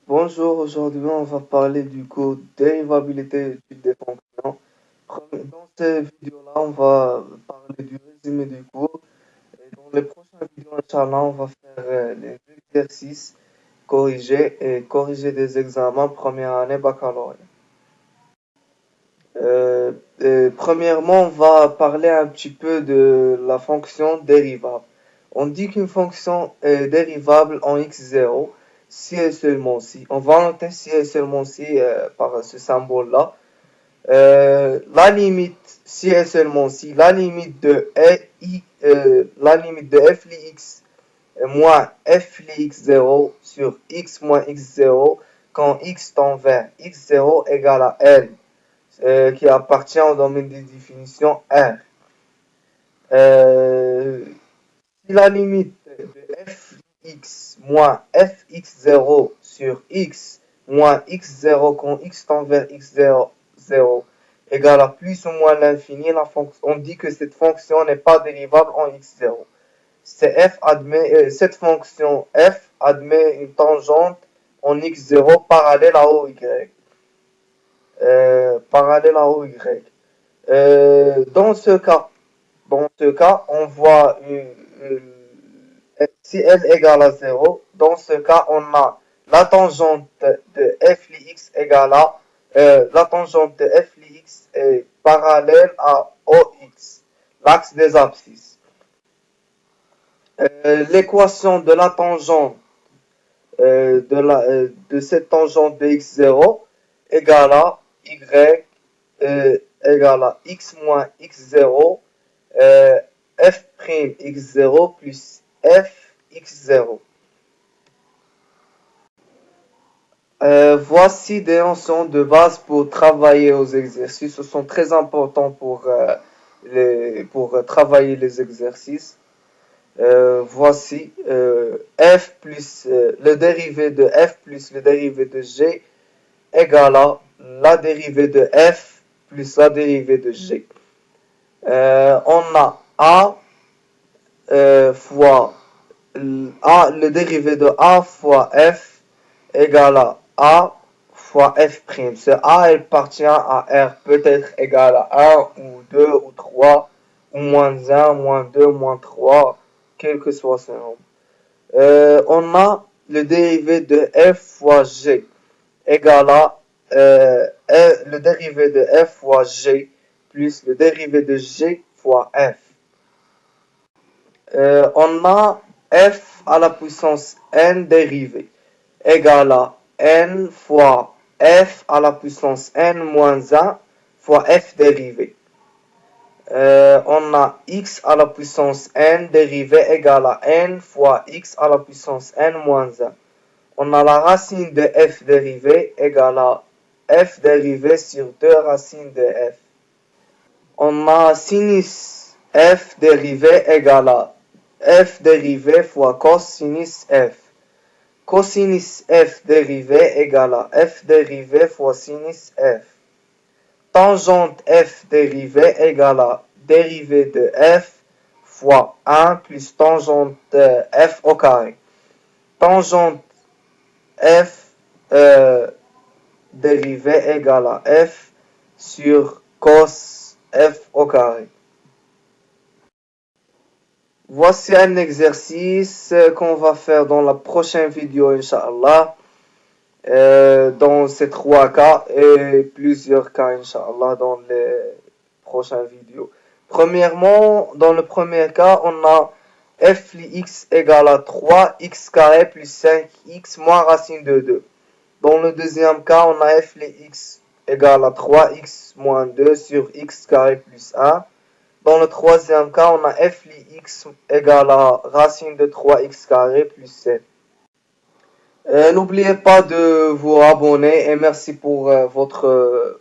Bonjour, aujourd'hui on va parler du cours dérivabilité et étude des fonctions. Dans cette vidéo-là, on va parler du résumé du cours. Et dans les prochaines vidéos, Inch'Allah, on va faire les exercices corrigés et corriger des examens première année baccalauréat. Premièrement, on va parler un petit peu de la fonction dérivable. On dit qu'une fonction est dérivable en x0 si et seulement si. On va noter si et seulement si par ce symbole-là. La limite, si et seulement si, la limite de f li x moins f li x0 sur x moins x0 quand x tend vers x0 égale à L qui appartient au domaine des définitions R. Si la limite de fx moins fx0 sur x moins x0 quand x tend vers x0 égale à plus ou moins l'infini, on dit que cette fonction n'est pas dérivable en x0. Cette fonction f admet une tangente en x0 parallèle à OY. Parallèle à OY. Dans ce cas, on voit si L égale à 0, dans ce cas, on a la tangente de f li x égale à la tangente de f li x est parallèle à OX, l'axe des abscisses. L'équation de la tangente de cette tangente de x0 égale à y égale à x moins x0 f' x0 plus f x0. Voici des notions de base pour travailler aux exercices. Ce sont très importants pour travailler les exercices. Voici f plus le dérivé de f plus le dérivé de g égale à la dérivée de f plus la dérivée de g. On a a fois le dérivé de a fois f égale à a fois f'. Ce a appartient à r, peut être égal à 1 ou 2 ou 3 ou moins 1, moins 2, moins 3, quel que soit ce nombre. On a le dérivé de f fois g égale à le dérivé de f fois g plus le dérivé de g fois f. On a f à la puissance n dérivée égale à n fois f à la puissance n moins 1 fois f dérivée. On a x à la puissance n dérivée égale à n fois x à la puissance n moins 1. On a la racine de f dérivée égale à f dérivée sur 2 racines de f. On a sinus f dérivée égale à f dérivée fois cosinus f. Cosinus f dérivée égale à f dérivée fois sinus f. Tangente f dérivée égale à dérivée de f fois 1 plus tangente f au carré. Tangente f dérivée égale à f sur cos f au carré. Voici un exercice qu'on va faire dans la prochaine vidéo, Inch'Allah. Dans ces 3 cas et plusieurs cas, Inch'Allah, dans les prochaines vidéos. Premièrement, dans le premier cas, on a f li x égale à 3x carré plus 5x moins racine de 2. Dans le deuxième cas, on a f li x égale à 3x moins 2 sur x carré plus 1. Dans le troisième cas, on a f li x égale à racine de 3x carré plus 7. N'oubliez pas de vous abonner et merci pour votre